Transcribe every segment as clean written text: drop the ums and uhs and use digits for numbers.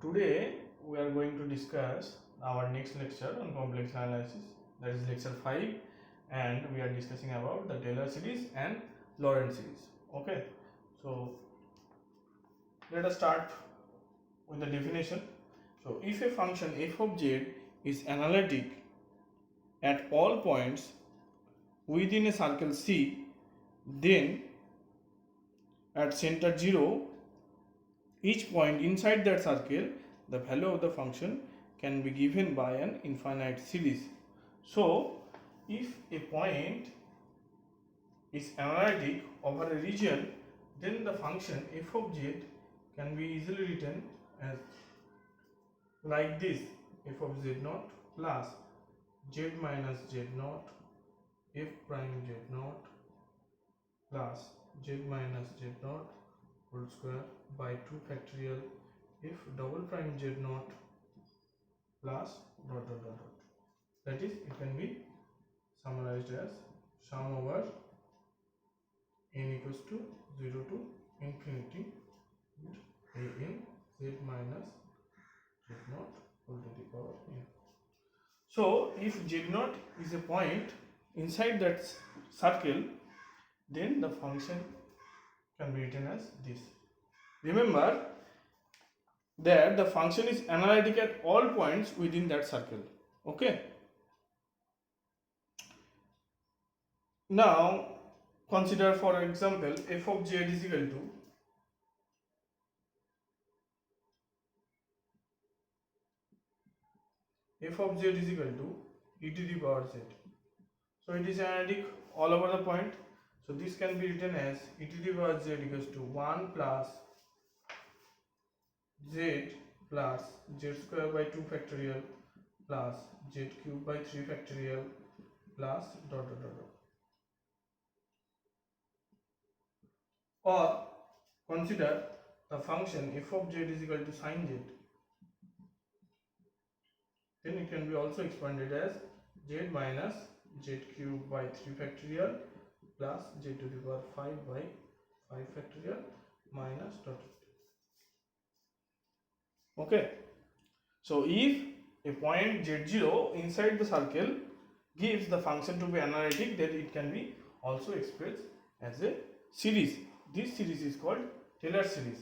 Today we are going to discuss our next lecture on complex analysis, that is lecture 5, and we are discussing about the Taylor series and Laurent series. Okay, so let us start with the definition. So if a function f of z is analytic at all points within a circle C, then at center 0, each point inside that circle, the value of the function can be given by an infinite series. So, if a point is analytic over a region, then the function f of z can be easily written as like this: f of z naught plus z minus z naught f prime z naught plus z minus z naught whole square by 2 factorial f double prime z naught plus dot dot dot dot. That is, it can be summarized as sum over n equals to 0 to infinity a n z minus z naught whole to the power n. So if z naught is a point inside that circle, then the function can be written as this. Remember that the function is analytic at all points within that circle. Okay. Now consider, for example, f of z is equal to e to the power z. So it is analytic all over the point. So this can be written as e to the power z equals to 1 plus z plus z square by 2 factorial plus z cube by 3 factorial plus dot dot dot dot. Or consider the function f of z is equal to sin z. Then it can be also expanded as z minus z cube by 3 factorial plus z to the power 5 by 5 factorial minus dot. Okay. So if a point z0 inside the circle gives the function to be analytic, then it can be also expressed as a series. This series is called Taylor series.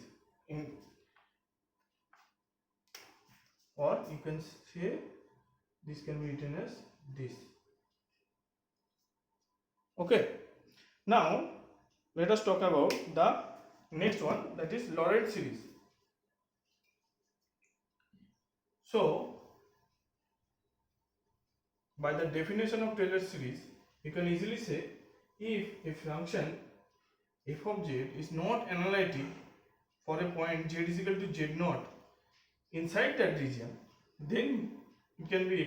Or you can say this can be written as this. Okay. Now let us talk about the next one, that is Laurent series. So by the definition of Taylor series, you can easily say if a function f of z is not analytic for a point z is equal to z naught inside that region, then it can be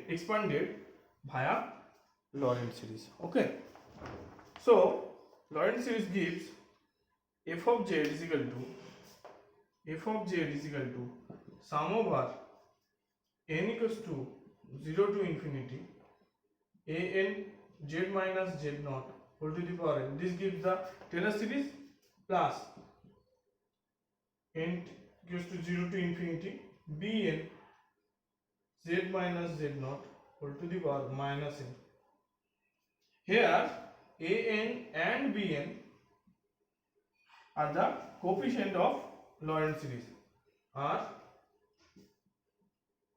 expanded via Laurent series. Okay. So Laurent series gives f of z is equal to sum over n equals to 0 to infinity a n z minus z naught whole to the power n. This gives the Taylor series plus n equals to 0 to infinity b n z minus z naught whole to the power minus n. Here a n and b n are the coefficient of Laurent series. Are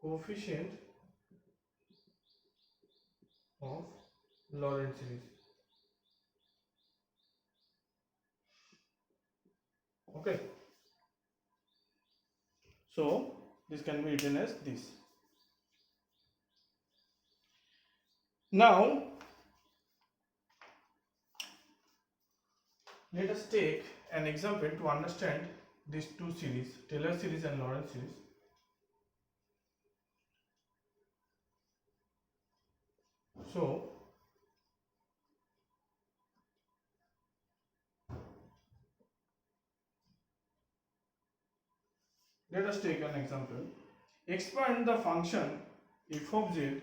coefficient of Laurent series. Okay. So this can be written as this. Now let us take an example to understand these two series, Taylor series and Laurent series. So let us take an example. Expand the function f of z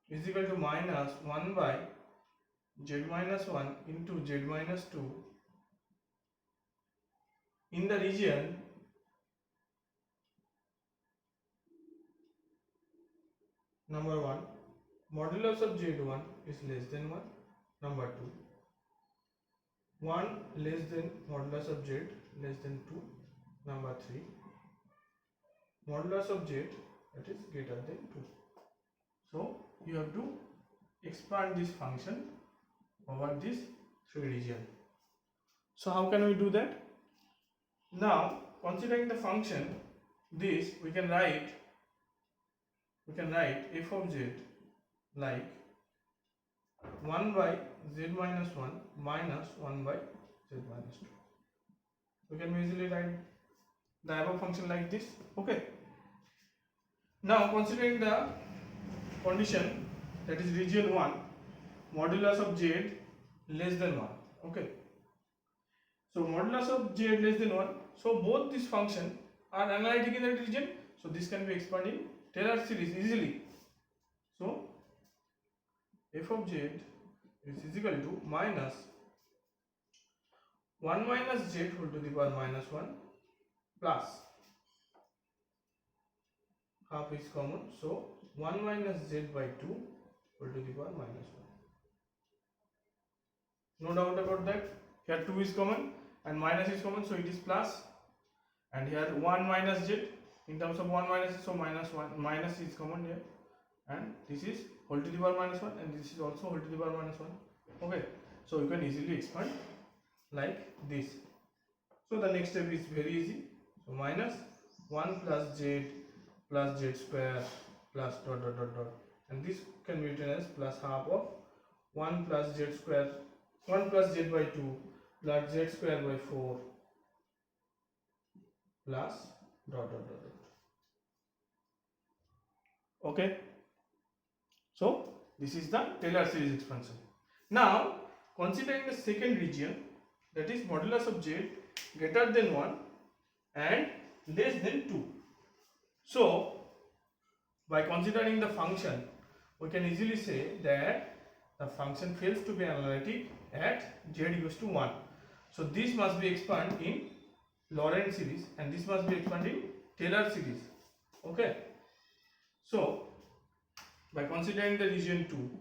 is equal to minus 1 by z minus 1 into z minus 2 in the region number 1, modulus of z1 is less than 1. Number 2, 1 less than modulus of z less than 2. Number 3, modulus of z that is greater than 2. So you have to expand this function over this 3 region. So how can we do that? Now considering the function this, we can write f of z like 1 by z minus 1 minus 1 by z minus 2. We can easily write the above function like this. Okay. Now considering the condition that is region 1, modulus of z less than 1. Okay. So modulus of z less than 1. So both these functions are analytic in that region. So this can be expanded in Taylor series easily. So f of z is equal to minus 1 minus z whole to the power minus 1 plus half is common. So 1 minus z by 2 whole to the power minus 1. No doubt about that. Here 2 is common and minus is common, so it is plus. And here 1 minus z, in terms of 1 minus, so minus 1 minus is common here, and this is whole to the power minus 1 and this is also whole to the power minus 1. Okay, so you can easily expand like this. So the next step is very easy. So minus 1 plus z square plus dot dot dot dot, and this can be written as plus half of 1 plus z square, 1 plus z by 2 plus z square by 4 plus dot dot dot dot. Okay, so this is the Taylor series expansion. Now considering the second region, that is modulus of z greater than 1 and less than 2. So by considering the function, we can easily say that the function fails to be analytic at z equals to 1. So this must be expanded in Laurent series and this must be expanded in Taylor series. Okay. So by considering the region 2,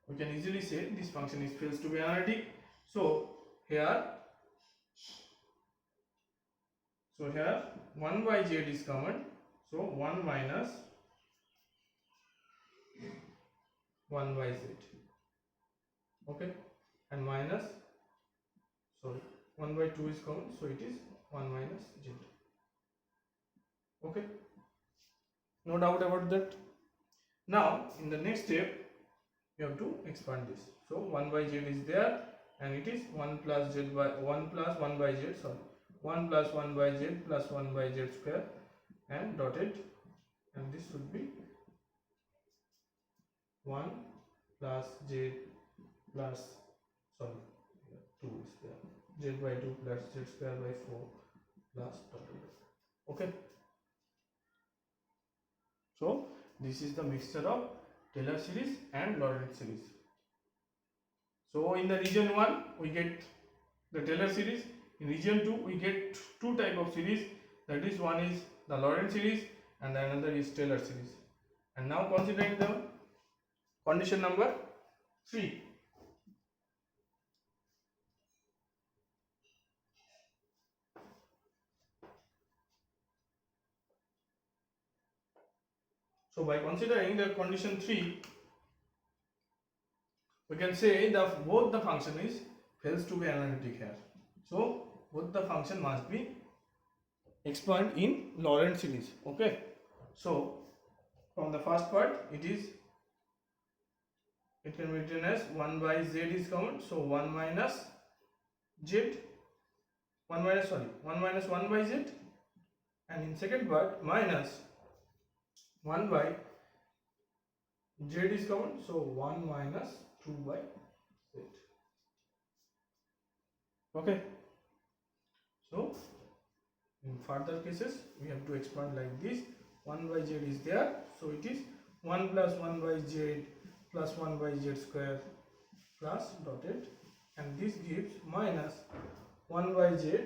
we can easily say this function is fails to be analytic. So here 1 by z is common. So 1 minus 1 by z. Okay, and minus 1 by 2 is common, so it is 1 minus z. Okay, no doubt about that. Now in the next step you have to expand this. So 1 by z is there and it is 1 plus z by 1 plus 1 by z, 1 plus 1 by z plus 1 by z square and dotted, and this should be 1 plus z plus 2 is there, z by 2 plus z square by 4 plus dotted. Okay, so this is the mixture of Taylor series and Laurent series. So in the region 1 we get the Taylor series, in region 2 we get two type of series, that is one is the Laurent series and another is Taylor series. And now considering the condition number 3. So by considering the condition 3, we can say that both the function is fails to be analytic here. So both the function must be expand in Laurent series. Okay, so from the first part it can be written as 1 by z is common, so 1 minus 1 minus 1 by z, and in second part minus 1 by z is common, so 1 minus 2 by z. Okay, so in further cases we have to expand like this. 1 by z is there, so it is 1 plus 1 by z plus 1 by z square plus dotted, and this gives minus 1 by z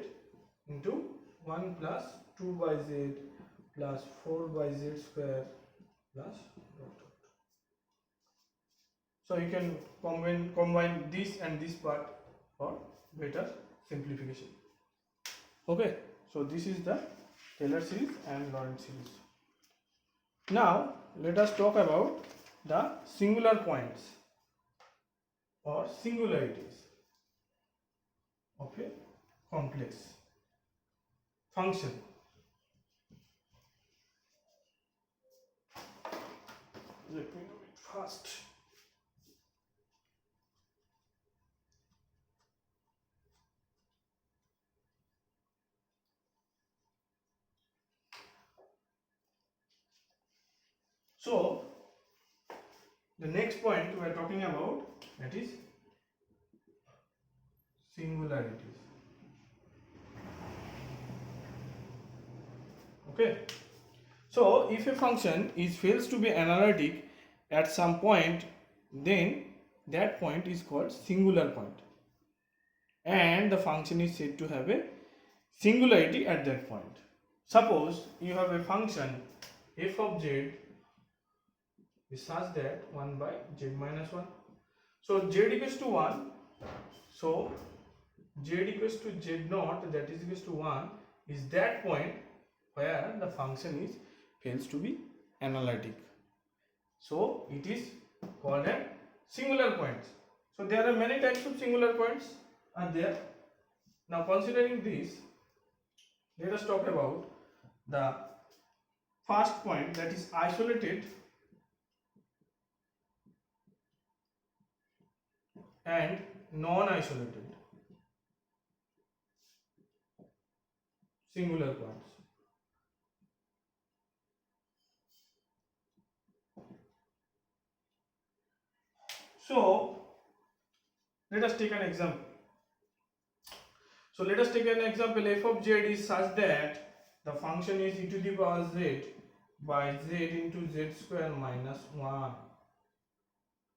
into 1 plus 2 by z plus 4 by z square plus dot dot. So you can combine this and this part for better simplification. Okay, so this is the Taylor series and Laurent series. Now let us talk about the singular points or singularities of a complex function. Let me do it fast. So the next point we are talking about, that is singularities. Okay, so if a function is fails to be analytic at some point, then that point is called singular point, and the function is said to have a singularity at that point. Suppose you have a function f of z is such that 1 by z minus 1. So z equals to 1. So z equals to z naught, that is equals to 1, is that point where the function is fails to be analytic. So it is called a singular point. So there are many types of singular points are there. Now considering this, let us talk about the first point, that is isolated and non-isolated singular points. So let us take an example. So let us take an example. F of z is such that the function is e to the power z by z into z square minus 1.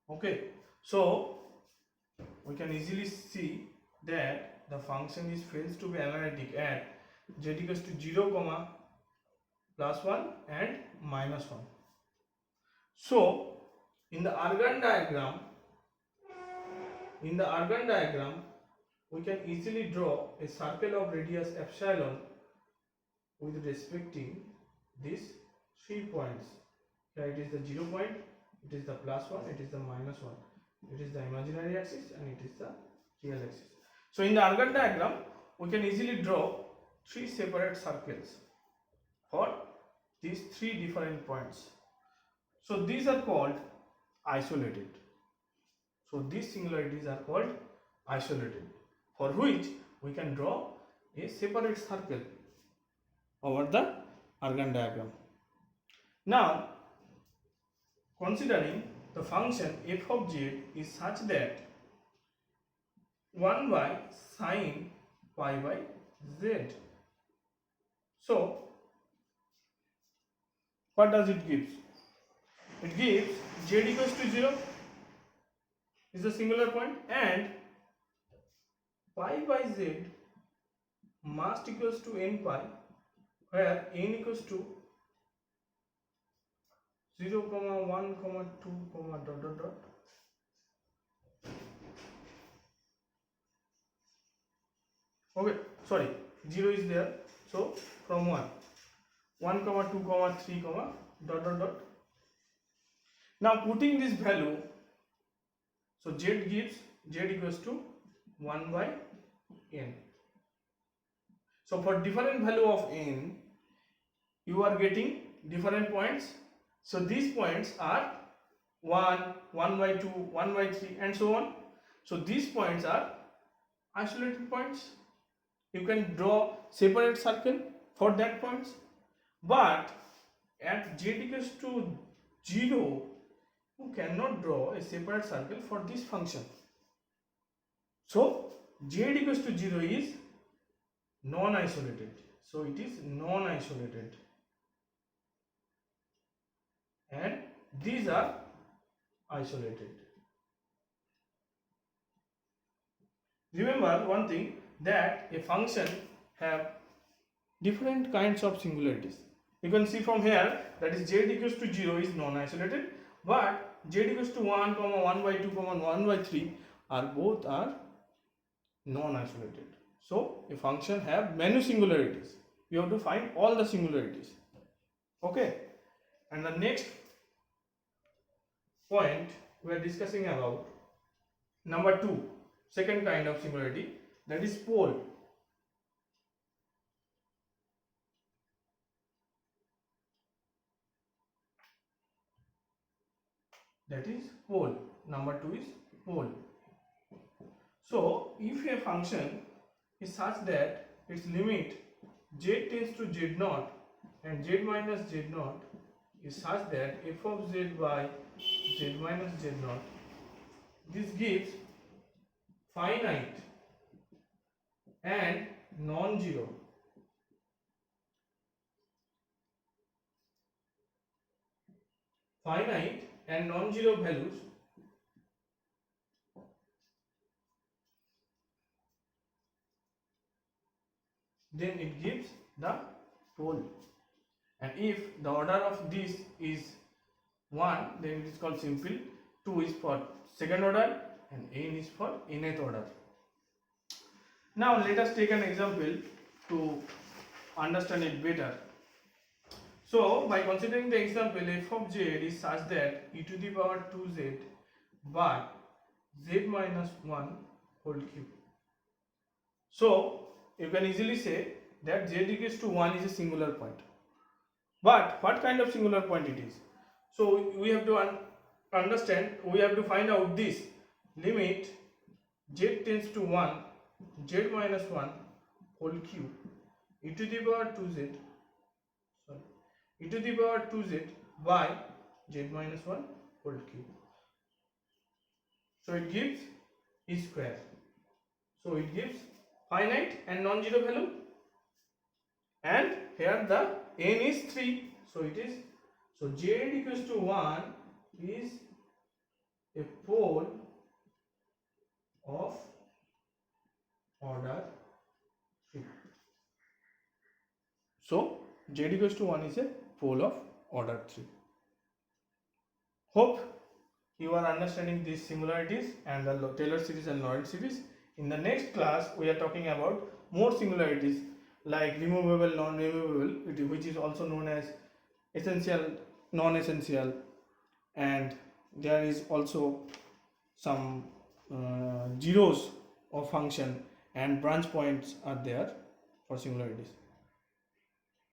Okay, so we can easily see that the function is fails to be analytic at z equals to 0 comma plus 1 and minus 1. So in the Argand diagram we can easily draw a circle of radius epsilon with respecting these 3 points. Here it is the 0 point, it is the plus 1, it is the minus 1, it is the imaginary axis and it is the real axis. So in the Argand diagram we can easily draw 3 separate circles for these 3 different points. So these are called isolated. So these singularities are called isolated, for which we can draw a separate circle over the Argand diagram. Now considering the function f of z is such that 1 by sine pi by z. So what does it give? It gives z equals to 0 is a singular point and pi by z must equals to n pi, where n equals to 0, 1, 2, dot dot dot. Okay, sorry, 0 is there. So from 1, 2, 3, dot dot dot. Now putting this value, so z gives z equals to 1 by n. So for different value of n, you are getting different points. So these points are 1, 1 by 2, 1 by 3 and so on. So these points are isolated points. You can draw separate circle for that points. But at z equals to 0, you cannot draw a separate circle for this function. So z equals to 0 is non-isolated. So it is non-isolated. And these are isolated. Remember one thing, that a function have different kinds of singularities. You can see from here that is z equals to 0 is non-isolated, but z equals to 1 comma 1 by 2 comma 1 by 3 are both are non-isolated. So a function have many singularities. You have to find all the singularities. Okay, and the next point we are discussing about number 2, second kind of singularity, that is pole. That is pole. Number 2 is pole. So if a function is such that its limit z tends to z naught and z minus z naught is such that f of z by z minus z naught, this gives finite and non-zero values, then it gives the pole. And if the order of this is 1, then it is called simple, 2 is for second order, and n is for nth order. Now let us take an example to understand it better. So by considering the example, f of z is such that e to the power 2z by z minus 1 whole cube. So you can easily say that z equals to 1 is a singular point. But what kind of singular point it is? So we have to understand, we have to find out this limit z tends to 1, z minus 1 whole cube e to the power 2z, e to the power 2z by z minus 1 whole cube. So it gives e square. So it gives finite and non-zero value, and here the n is 3. So it is, so z equals to 1 is a pole of order 3. So z equals to 1 is a pole of order 3. Hope you are understanding these singularities and the Taylor series and Laurent series. In the next class, we are talking about more singularities like removable, non-removable, which is also known as essential, non-essential, and there is also some zeros of function and branch points are there for singularities.